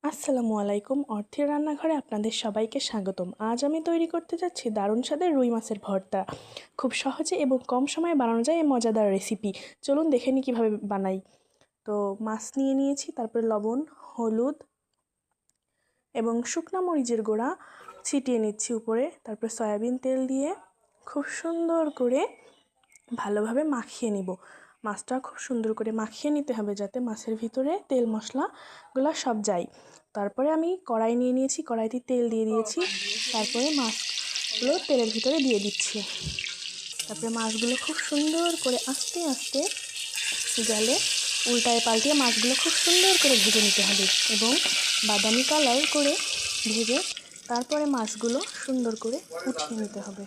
আসসালামু আলাইকুম। অর্থের রান্নাঘরে আপনাদের সবাইকে স্বাগতম। আজ আমি তৈরি করতে যাচ্ছি দারুণ স্বাদের রুই মাছের ভর্তা। খুব সহজে এবং কম সময়ে বানানো যায় এই মজাদার রেসিপি। চলুন দেখে নিই কীভাবে বানাই। তো মাছ নিয়ে নিয়েছি, তারপরে লবণ, হলুদ এবং শুকনো মরিচের গুঁড়া ছিটিয়ে নিচ্ছি উপরে। তারপরে সয়াবিন তেল দিয়ে খুব সুন্দর করে ভালোভাবে মাখিয়ে নিব। মাছটা খুব সুন্দর করে মাখিয়ে নিতে হবে যাতে মাছের ভিতরে তেল মশলাগুলো সব যায়। তারপরে আমি কড়াই নিয়ে নিয়েছি, কড়াইতে তেল দিয়ে দিয়েছি, তারপরে মাছগুলো তেলের ভিতরে দিয়ে দিচ্ছি। তারপরে মাছগুলো খুব সুন্দর করে আস্তে আস্তে জালে উল্টায় পাল্টিয়ে মাছগুলো খুব সুন্দর করে ভেজে নিতে হবে এবং বাদামি কালার করে ভেজে তারপরে মাছগুলো সুন্দর করে উঠিয়ে নিতে হবে।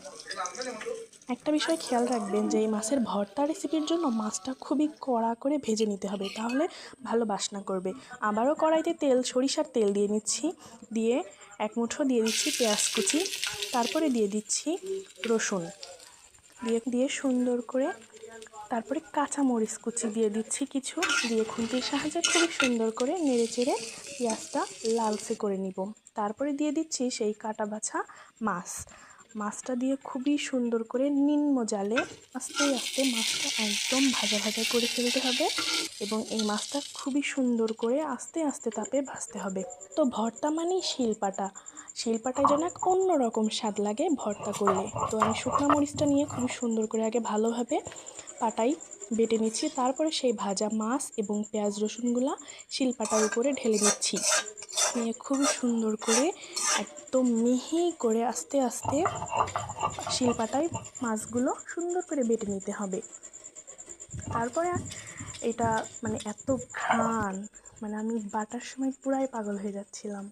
একটা বিষয় খেয়াল রাখবেন যে এই মাছের ভর্তা রেসিপির জন্য মাছটা খুবই কড়া করে ভেজে নিতে হবে, তাহলে ভালো বাসনা করবে। আবারও কড়াইতে সরিষার তেল দিয়ে নিচ্ছি, দিয়ে এক মুঠো দিয়ে দিচ্ছি পেঁয়াজ কুচি, তারপরে দিয়ে দিচ্ছি রসুন, দিয়ে সুন্দর করে তারপরে কাঁচামরিচ কুচি দিয়ে দিচ্ছি কিছু, দিয়ে খুন্তির সাহায্যে খুবই সুন্দর করে নেড়ে চেড়ে পেঁয়াজটা লালচে করে নিব। তারপরে দিয়ে দিচ্ছি সেই কাটা বাছা মাছটা দিয়ে খুবই সুন্দর করে নিম্ন জালে আস্তে আস্তে মাছটা একদম ভাজা ভাজা করে ফেলতে হবে এবং এই মাছটা খুবই সুন্দর করে আস্তে আস্তে তাপে ভাজতে হবে। তো ভর্তা মানেই শিলপাটায় যেন এক অন্যরকম স্বাদ লাগে ভর্তা করলে। তো আমি শুকনো মরিচটা নিয়ে খুবই সুন্দর করে আগে ভালোভাবে পাটাই বেটে নিচ্ছি, তারপরে সেই ভাজা মাছ এবং পেঁয়াজ রসুনগুলা শিলপাটার উপরে ঢেলে দিচ্ছি, নিয়ে খুবই সুন্দর করে একদম মিহি করে আস্তে আস্তে শিলপাটায় মাছগুলো সুন্দর করে বেটে নিতে হবে। তারপরে এটা এত ঘ্রাণ, আমি বাটার সময় পুরাই পাগল হয়ে যাচ্ছিলাম।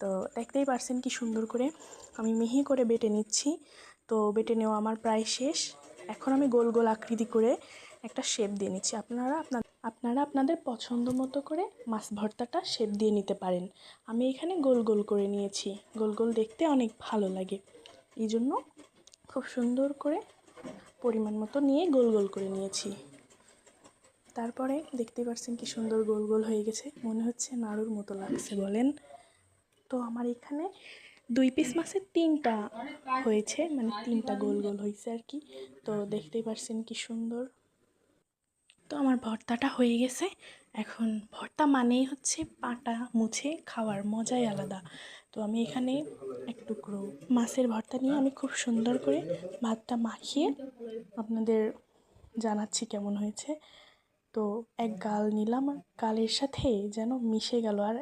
তো দেখতেই পারছেন কি সুন্দর করে আমি মিহি করে বেটে নিচ্ছি। তো বেটে নেওয়া আমার প্রায় শেষ। এখন আমি গোল গোল আকৃতি করে একটা শেপ দিয়ে নিচ্ছি। আপনারা আপনাদের পছন্দ মতো করে মাছ ভর্তাটা শেপ দিয়ে নিতে পারেন। আমি এখানে গোল গোল করে নিয়েছি, গোল গোল দেখতে অনেক ভালো লাগে, এই জন্য খুব সুন্দর করে পরিমাণ মতো নিয়ে গোল গোল করে নিয়েছি। তারপরে দেখতে পাচ্ছেন কি সুন্দর গোল গোল হয়ে গেছে, মনে হচ্ছে নাড়ুর মতো লাগছে বলেন। তো আমার এখানে 2 পিস মাছের 3টা হয়েছে, 3টা গোল গোল হয়েছে আর কি। তো দেখতেই পাচ্ছেন কি সুন্দর। তো আমার ভর্তাটা হয়ে গেছে। এখন ভর্তা মানেই হচ্ছে পাটা মুছে খাওয়ার মজাই আলাদা। তো আমি এখানে এক টুকরো মাছের ভর্তা নিয়ে আমি খুব সুন্দর করে ভাতটা মাখিয়ে আপনাদের জানাচ্ছি কেমন হয়েছে। তো এক গাল নিলাম, গালের সাথে যেন মিশে গেল আর